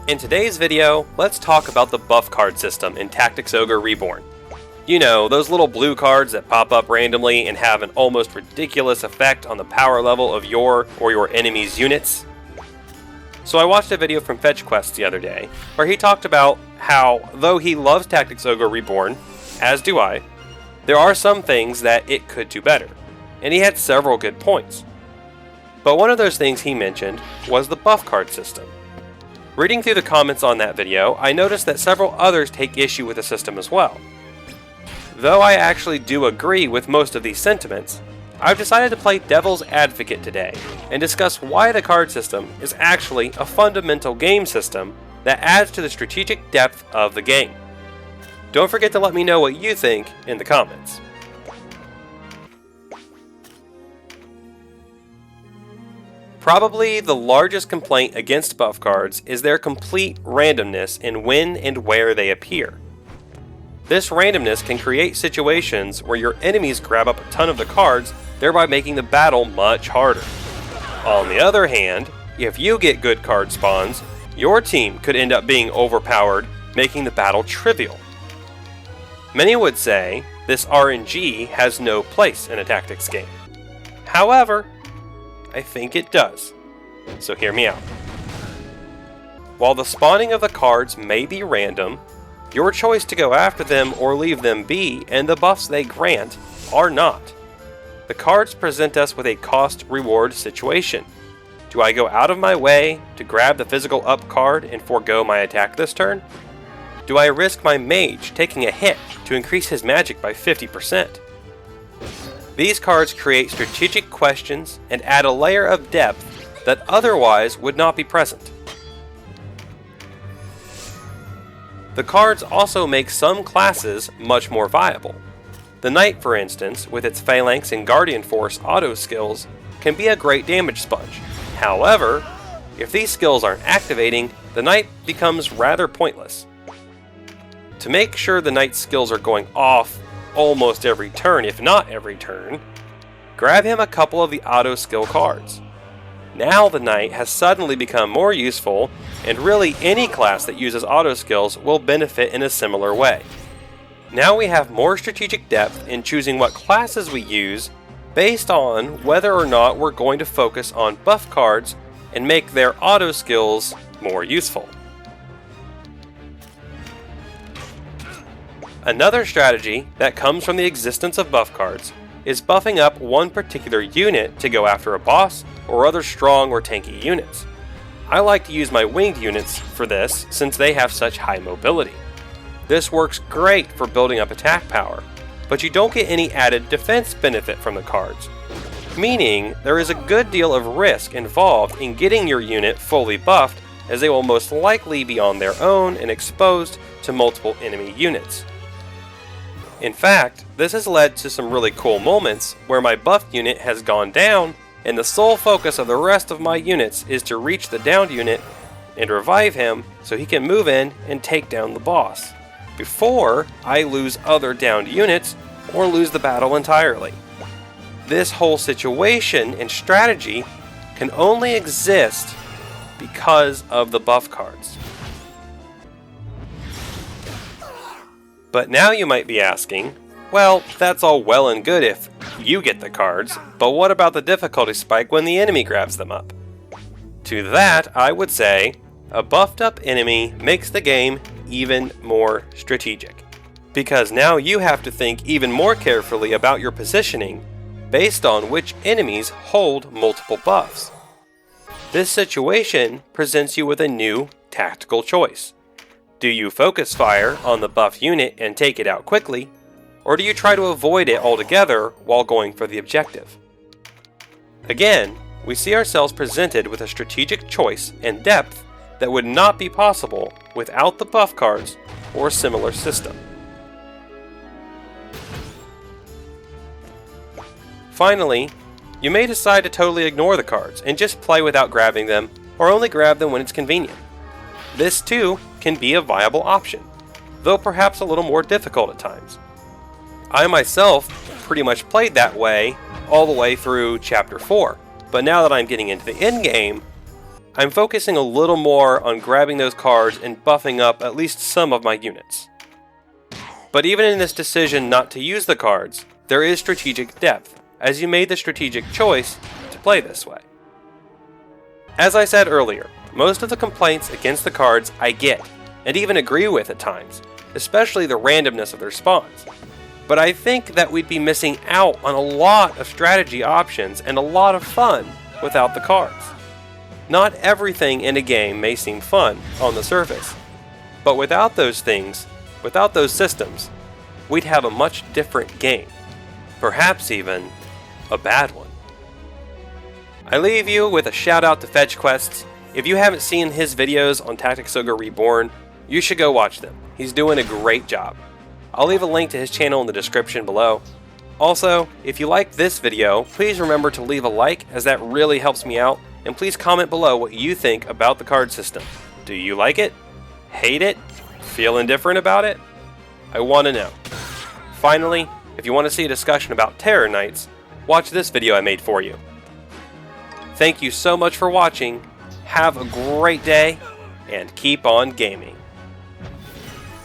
In today's video, let's talk about the buff card system in Tactics Ogre Reborn. You know, those little blue cards that pop up randomly and have an almost ridiculous effect on the power level of your or your enemy's units. So I watched a video from FetchQuest the other day, where he talked about how, though he loves Tactics Ogre Reborn, as do I, there are some things that it could do better, and he had several good points. But one of those things he mentioned was the buff card system. Reading through the comments on that video, I noticed that several others take issue with the system as well. Though I actually do agree with most of these sentiments, I've decided to play devil's advocate today and discuss why the card system is actually a fundamental game system that adds to the strategic depth of the game. Don't forget to let me know what you think in the comments. Probably the largest complaint against buff cards is their complete randomness in when and where they appear. This randomness can create situations where your enemies grab up a ton of the cards, thereby making the battle much harder. On the other hand, if you get good card spawns, your team could end up being overpowered, making the battle trivial. Many would say this RNG has no place in a tactics game. However, I think it does, so hear me out. While the spawning of the cards may be random, your choice to go after them or leave them be and the buffs they grant are not. The cards present us with a cost-reward situation. Do I go out of my way to grab the physical up card and forego my attack this turn? Do I risk my mage taking a hit to increase his magic by 50%? These cards create strategic questions and add a layer of depth that otherwise would not be present. The cards also make some classes much more viable. The Knight, for instance, with its Phalanx and Guardian Force auto skills, can be a great damage sponge. However, if these skills aren't activating, the Knight becomes rather pointless. To make sure the Knight's skills are going off almost every turn, if not every turn, grab him a couple of the auto skill cards. Now the Knight has suddenly become more useful, and really any class that uses auto skills will benefit in a similar way. Now we have more strategic depth in choosing what classes we use based on whether or not we're going to focus on buff cards and make their auto skills more useful. Another strategy that comes from the existence of buff cards is buffing up one particular unit to go after a boss or other strong or tanky units. I like to use my winged units for this since they have such high mobility. This works great for building up attack power, but you don't get any added defense benefit from the cards, meaning there is a good deal of risk involved in getting your unit fully buffed, as they will most likely be on their own and exposed to multiple enemy units. In fact, this has led to some really cool moments where my buffed unit has gone down and the sole focus of the rest of my units is to reach the downed unit and revive him so he can move in and take down the boss, before I lose other downed units or lose the battle entirely. This whole situation and strategy can only exist because of the buff cards. But now you might be asking, well, that's all well and good if you get the cards, but what about the difficulty spike when the enemy grabs them up? To that, I would say, a buffed up enemy makes the game even more strategic, because now you have to think even more carefully about your positioning based on which enemies hold multiple buffs. This situation presents you with a new tactical choice. Do you focus fire on the buff unit and take it out quickly, or do you try to avoid it altogether while going for the objective? Again, we see ourselves presented with a strategic choice and depth that would not be possible without the buff cards or a similar system. Finally, you may decide to totally ignore the cards and just play without grabbing them, or only grab them when it's convenient. This too can be a viable option, though perhaps a little more difficult at times. I myself pretty much played that way all the way through Chapter 4, but now that I'm getting into the endgame, I'm focusing a little more on grabbing those cards and buffing up at least some of my units. But even in this decision not to use the cards, there is strategic depth, as you made the strategic choice to play this way. As I said earlier, most of the complaints against the cards I get, and even agree with at times, especially the randomness of their spawns. But I think that we'd be missing out on a lot of strategy options and a lot of fun without the cards. Not everything in a game may seem fun on the surface, but without those things, without those systems, we'd have a much different game. Perhaps even a bad one. I leave you with a shout out to Fetch Quests. If you haven't seen his videos on Tactics Ogre Reborn, you should go watch them. He's doing a great job. I'll leave a link to his channel in the description below. Also, if you liked this video, please remember to leave a like, as that really helps me out, and please comment below what you think about the card system. Do you like it? Hate it? Feel indifferent about it? I want to know. Finally, if you want to see a discussion about Terror Knights, watch this video I made for you. Thank you so much for watching, have a great day, and keep on gaming.